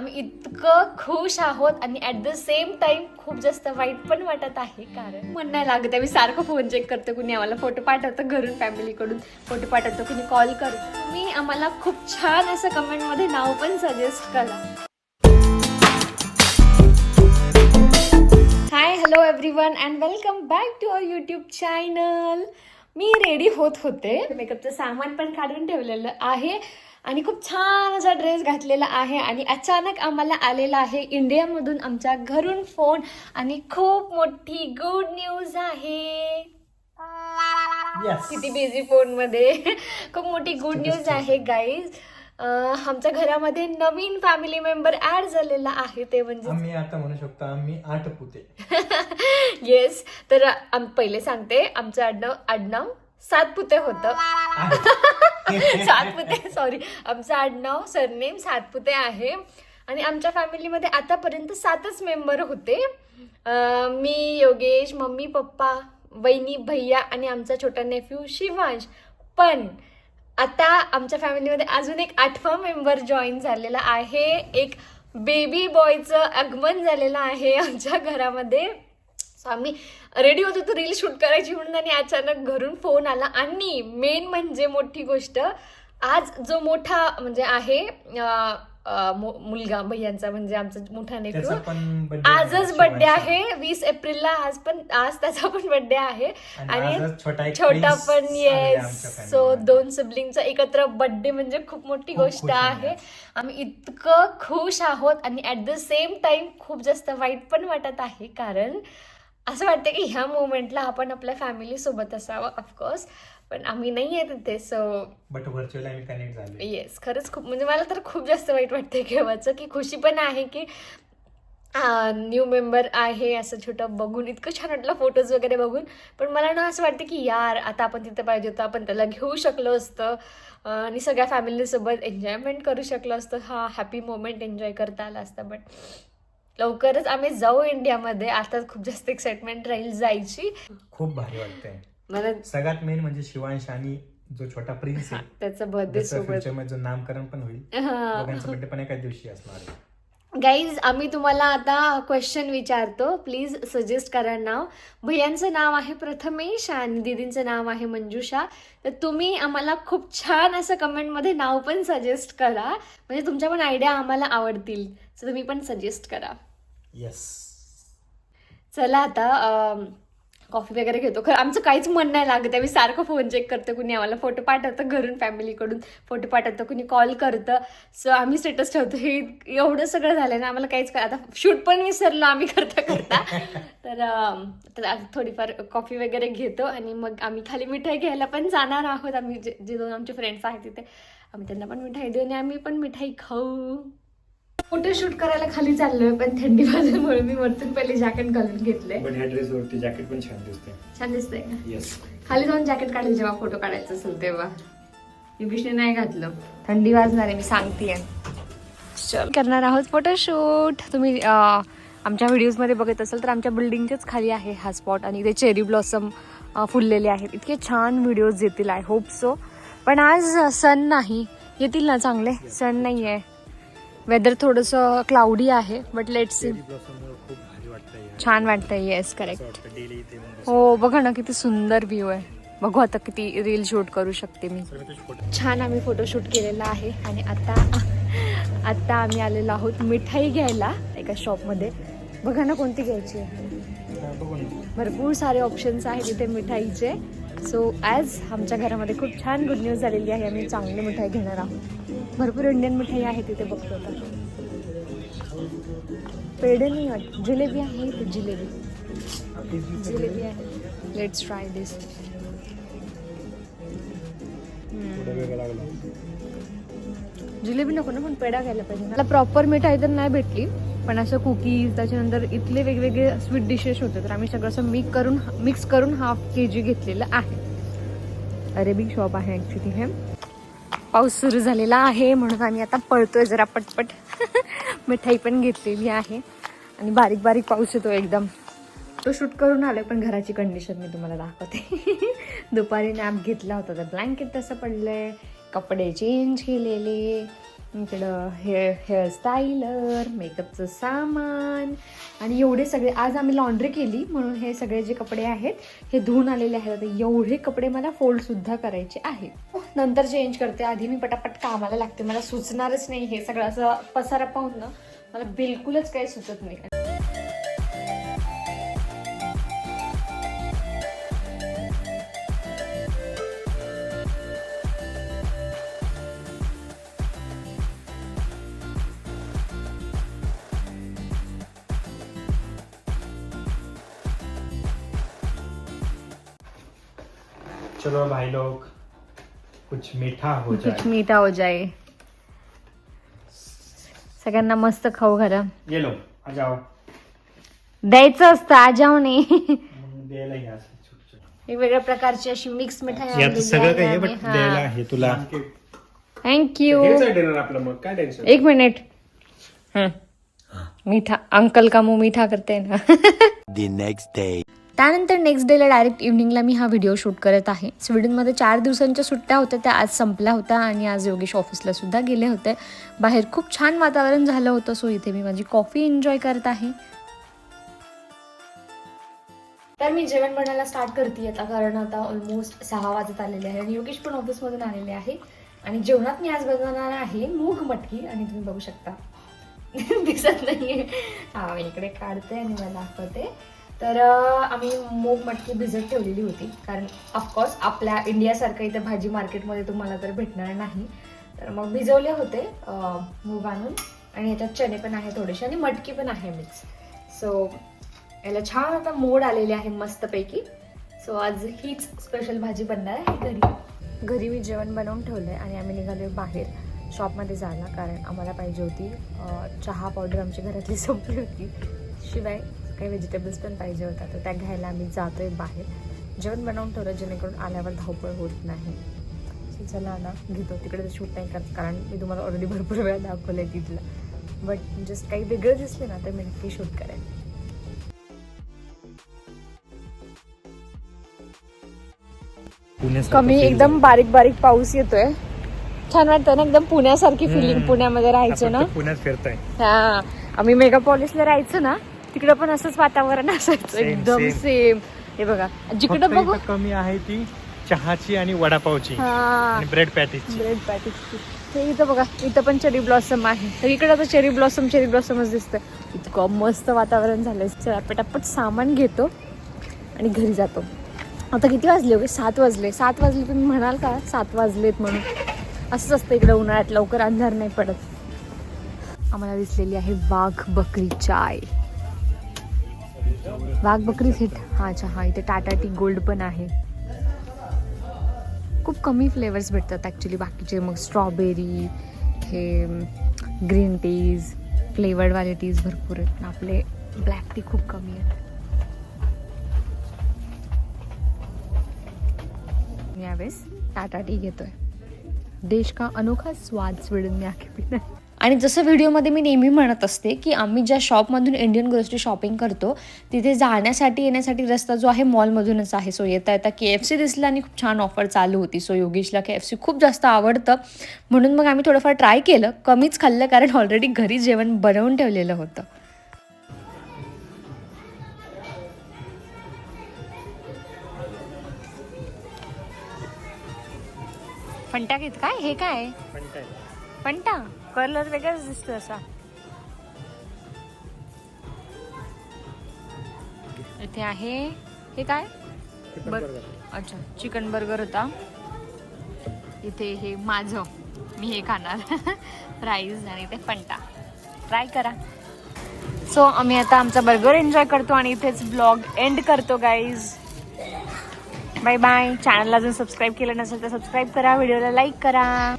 आम्ही इतकं खुश आहोत आणि ॲट द सेम टाइम खूप जास्त वाईट पण वाटत आहे, कारण मन नाही लागत आहे. मी सारखं फोन चेक करते, कुणी आम्हाला फोटो पाठवतं घरून, फॅमिलीकडून फोटो पाठवतं, कुणी कॉल करतं. तुम्ही आम्हाला खूप छान असं कमेंटमध्ये नाव पण सजेस्ट करा. Hi, hello everyone and welcome back to our YouTube channel. मी रेडी होत होते, मेकअपचं सामान पण काढून ठेवलेलं आहे आणि खूप छान असा ड्रेस घातलेला आहे आणि अचानक आम्हाला आलेला आहे इंडियामधून आमच्या घरून फोन आणि खूप मोठी गुड न्यूज आहे. किती बिझी फोन मध्ये खूप मोठी गुड न्यूज आहे गाईज. आमच्या घरामध्ये नवीन फॅमिली मेंबर ऍड झालेला आहे, ते म्हणजे आम्ही आता म्हणू शकतो आम्ही 8 पुते. येस. तर पहिले सांगते, आमचं आडनाव सातपुते होतं. सातपुते, सॉरी, आमचं आडनाव सरनेम सातपुते आहे आणि आमच्या फॅमिलीमध्ये आतापर्यंत 7च मेंबर होते. मी, योगेश, मम्मी, पप्पा, वहिनी, भैया आणि आमचा छोटा नेफ्यू शिवांश. पण आता आमच्या फॅमिलीमध्ये अजून एक 8वा मेंबर जॉईन झालेला आहे. एक बेबी बॉयचं आगमन झालेलं आहे आमच्या घरामध्ये. सो आम्ही रेडी होतो तो रील शूट करायची म्हणून आणि अचानक घरून फोन आला. आणि मेन म्हणजे मोठी गोष्ट, आज जो मोठा म्हणजे आहे मुलगा भैयांचा, म्हणजे आमचा मोठा नेफ्यू, आजच बर्थडे आहे 20 एप्रिलला. आज त्याचा पण बर्थडे आहे आणि छोटा पण. येस. सो 2 सिबलिंगचा एकत्र बर्थडे म्हणजे खूप मोठी गोष्ट आहे. आम्ही इतकं खुश आहोत आणि ऍट द सेम टाइम खूप जास्त वाईट पण वाटत आहे, कारण असं वाटतं की ह्या मोमेंटला आपण आपल्या फॅमिली सोबत असावं. ऑफकोर्स, पण आम्ही नाही आहे तिथे. सो बट व्हर्च्युअली आम्ही कनेक्ट झालो. येस, खरंच खूप, म्हणजे मला तर खूप जास्त वाईट वाटतंय केव्हाचं, की खुशी पण आहे की न्यू मेंबर आहे असं छोटं बघून. इतकं छान वाटलं फोटोज वगैरे बघून. पण मला ना असं वाटतं की यार, आता आपण तिथे पाहिजे होतं, आपण त्याला घेऊ शकलो असतं आणि सगळ्या फॅमिलीसोबत एन्जॉयमेंट करू शकलो असतं. हा हॅपी मोमेंट एन्जॉय करता आला असता. बट लवकरच आम्ही जाऊ इंडियामध्ये. आता खूप जास्त एक्साइटमेंट राहील जायची. खूप भारी वाटतंय. मला सगळ्यात मेन म्हणजे शिवांश आणि जो छोटा प्रिन्स आहे त्याचा बर्थडे सोबत जो नामकरण पण होईल. दोघांचा बर्थडे पण एकाच दिवशी असणार आहे. गाईज, आम्ही तुम्हाला आता क्वेश्चन विचारतो, प्लीज सजेस्ट करा नाव. भैयांचं नाव आहे प्रथमेश आणि दीदींचं नाव आहे मंजुषा. तर तुम्ही आम्हाला खूप छान असं कमेंटमध्ये नाव पण सजेस्ट करा, म्हणजे तुमच्या पण आयडिया आम्हाला आवडतील. सो तुम्ही पण सजेस्ट करा. येस. चला आता कॉफी वगैरे घेतो. खरं आमचं काहीच मन नाही लागत आहे. मी सारखं फोन चेक करते, कुणी आम्हाला फोटो पाठवतं घरून, फॅमिलीकडून फोटो पाठवतं, कुणी कॉल करतं. सो आम्ही स्टेटस ठेवतो. हे एवढं सगळं झालं ना, आम्हाला काहीच आता शूट पण विसरलो आम्ही करता करता. तर थोडीफार कॉफी वगैरे घेतो आणि मग आम्ही खाली मिठाई घ्यायला पण जाणार आहोत. आम्ही जे 2 आमचे फ्रेंड्स आहेत तिथे, आम्ही त्यांना पण मिठाई देऊ आणि आम्ही पण मिठाई खाऊ. फोटो शूट करायला खाली चाललोय, पण थंडी वाजल्यामुळे मी वरतून पहिले जॅकेट घालून घेतलंय. पण ह्या ड्रेस वरती जॅकेट पण छान दिसते. छान दिसतंय का? येस. खाली जाऊन जॅकेट काढेल जेव्हा फोटो काढायचा असेल तेव्हा. योगेशने नाही घातलं, थंडी वाजणार आहे, मी सांगतेय. चल, करणार आहोत फोटोशूट. तुम्ही आमच्या व्हिडिओजमध्ये बघत असाल तर आमच्या बिल्डिंगच्याच खाली आहे हा स्पॉट आणि इथे चेरी ब्लॉसम फुललेले आहेत. इतके छान व्हिडिओज येतील, आय होप सो. पण आज सन नाही, येतील ना चांगले? सन नाही आहे, वेदर थोडंसं क्लाउडी आहे, बट लेट्स सी. छान वाटतंय. Yes, correct. हो, बघा ना किती सुंदर व्ह्यू आहे. बघू आता किती रील शूट करू शकते मी. छान आम्ही फोटोशूट केलेला आहे आणि आता आम्ही आलेलो आहोत मिठाई घ्यायला एका शॉपमध्ये. बघा ना कोणती घ्यायची आहे. भरपूर सारे ऑप्शन्स आहेत इथे मिठाईचे. सो ॲज आमच्या घरामध्ये खूप छान गुड न्यूज झालेली आहे. आम्ही चांगली मिठाई घेणार आहोत. भरपूर इंडियन मिठाई आहे तिथे. बघतो आता. पेढे नाही वाटत, जिलेबी आहे इथे. जिलेबी आहे. लेट्स ट्राय दिस. जिलेबी नको ना, पण पेढा घ्यायला पाहिजे. मला प्रॉपर मिठाई तर नाही भेटली, पण असं कुकीज, त्याच्यानंतर इथले वेगवेगळे स्वीट डिशेस होते. तर आम्ही सगळं असं मिक्स करून 1/2 kg घेतलेलं आहे. अरेबिक शॉप आहे ॲक्च्युली हे. पाऊस सुरू झालेला आहे म्हणून आम्ही आता पळतोय जरा पटपट. मिठाई पण घेतलेली आहे आणि बारीक बारीक पाऊस येतो एकदम. तो शूट करून आलोय, पण घराची कंडिशन मी तुम्हाला दाखवते. दुपारी नॅप घेतला होता तर ब्लँकेट तसं पडलंय, कपडे चेंज केलेले, इकडं हेअरस्टाईलर, मेकअपचं सामान आणि एवढे सगळे. आज आम्ही लॉन्ड्री केली म्हणून हे सगळे जे कपडे आहेत हे धुवून आलेले आहेत. आता एवढे कपडे मला फोल्डसुद्धा करायचे आहेत. नंतर चेंज करते, आधी मी पटापट कामाला लागते. मला सुचणारच नाही हे सगळं असं पसारा पाहून ना, मला बिलकुलच काही सुचत नाही. चलो भाई लोग, कुछ मीठा हो कुछ जाए. मीठा हो जाए. सगळ्यांना मस्त खाऊ घाला. ये लो, आ जाओ. द्यायचं असतं, आजावणे. मग द्यायला घ्या असं छोटं-छोटं. वेगवेगळ्या प्रकारची अशी मिक्स मिठाई यात सगळं काही आहे, बट द्यायला आहे तुला. थँक्यू. हेच आहे डिनर आपलं, मग काय टेन्शन. एक मिनिट. मीठा अंकल का मुंह मीठा करते ना. The next day. त्यानंतर नेक्स्ट डेला डायरेक्ट इव्हनिंगला मी हा व्हिडिओ शूट करत आहे. स्वीडनमध्ये 4 दिवसांच्या सुट्ट्या होत्या, त्या आज संपल्या होत्या आणि आज योगेश ऑफिसला सुद्धा गेले होते. बाहेर खूप छान वातावरण झालं होतं, सो इथे मी माझी कॉफी एन्जॉय करत आहे. तर मी जेवण बनवायला स्टार्ट करते आता, कारण आता ऑलमोस्ट 6 वाजत आलेले आहे आणि योगेश पण ऑफिसमधून आलेले आहे. आणि जेवणात मी आज बनवणार आहे मूग मटकी आणि तुम्ही बघू शकता दिसत नाहीये. हा, मी इकडे काढते आणि मला दाखवते. तर आम्ही मूग मटकी भिजत ठेवलेली होती, कारण ऑफकोर्स आपल्या इंडियासारखं इथे भाजी मार्केटमध्ये तुम्हाला तर भेटणार नाही. तर मग भिजवले होते मूग आणून, आणि याच्यात चणे पण आहे थोडेसे आणि मटकी पण आहे मिक्स. सो याला छान आता मोड आलेले आहे मस्तपैकी. सो आज हीच स्पेशल भाजी बनणार आहे घरी मी जेवण बनवून ठेवलं आहे आणि आम्ही निघालो बाहेर शॉपमध्ये जायला, कारण आम्हाला पाहिजे होती चहा पावडर. आमची घरातली संपली होती, शिवाय काही व्हेजिटेबल्स पण पाहिजे होता, तर त्या घ्यायला आम्ही जातोय बाहेर. जेवण बनवून ठेवलं जेणेकरून आल्यावर धावपळ होत नाही. सो चला ना, घेतो. तिकडे शूट नाही करत, कारण मी तुम्हाला ऑलरेडी भरपूर वेळा दाखवलं आहे तिथलं, बट जस्ट काही वेगळं दिसले ना तर मी नक्की शूट करेन. कमी एकदम बारीक बारीक पाऊस येतोय, छान वाटतं ना, एकदम पुण्यासारखी फिलिंग. पुण्यामध्ये राहायचं ना, पुण्यात फिरताय. हा, आम्ही मेगापॉलिसला राहायचं ना, तिकडं पण असंच वातावरण असायचं, एकदम सेम. हे बघा, जिकडं बघू कमी आहे ती चहाची आणि वडापावची आणि ब्रेड पॅटीची. ब्रेड पॅटीची. ते इथं बघा, इथं पण चेरी ब्लॉसम आहे. तर इकडं तर चेरी ब्लॉसमच दिसतं. इतकं मस्त वातावरण झालंय. चला पटापट सामान घेतो आणि घरी जातो. आता किती वाजले हो? 7 वाजले. 7 वाजले तुम्ही म्हणाल का 7 वाजलेत म्हणून? असंच असतं इकडं, उन्हाळ्यात लवकर अंधार नाही पडत. आम्हाला दिसलेली आहे वाघ बकरी चाय. वाघ बकरी सेट हा चहा. इथे टाटा टी गोल्ड पण आहे. खूप कमी फ्लेवर्स भेटतात ॲक्च्युली बाकीचे. मग स्ट्रॉबेरी, हे ग्रीन टीज, फ्लेवर्डवाले टीज भरपूर आहेत. आपले ब्लॅक टी खूप कमी आहेत. यावेळेस टाटा टी घेतोय. देश का अनोखा स्वाद स्वीडन में आके पीना. आणि जसं व्हिडिओमध्ये मी नेहमी म्हणत असते की आम्ही ज्या शॉपमधून इंडियन ग्रोसरी शॉपिंग करतो तिथे जाण्यासाठी येण्यासाठी रस्ता जो आहे मॉलमधूनच आहे. सो येता येता KFC दिसलं आणि खूप छान ऑफर चालू होती. सो योगेशला KFC खूप जास्त आवडतं, म्हणून मग आम्ही थोडंफार ट्राय केलं. कमीच खाल्लं, कारण ऑलरेडी घरी जेवण बनवून ठेवलेलं होतं. फंटा घेत काय? हे काय? फंटा कलर वेगळाच दिसतो असा. इथे आहे हे काय? अच्छा, चिकन बर्गर होता. इथे हे माझं, मी हे खाणार. फ्राईज आणि इथे फंटा. ट्राय करा. सो आम्ही आता आमचा बर्गर एन्जॉय करतो आणि इथेच ब्लॉग एंड करतो गाईज. Bye bye. चॅनलला अजून सबस्क्राईब केलं नसेल तर सबस्क्राईब करा, व्हिडिओला लाईक करा.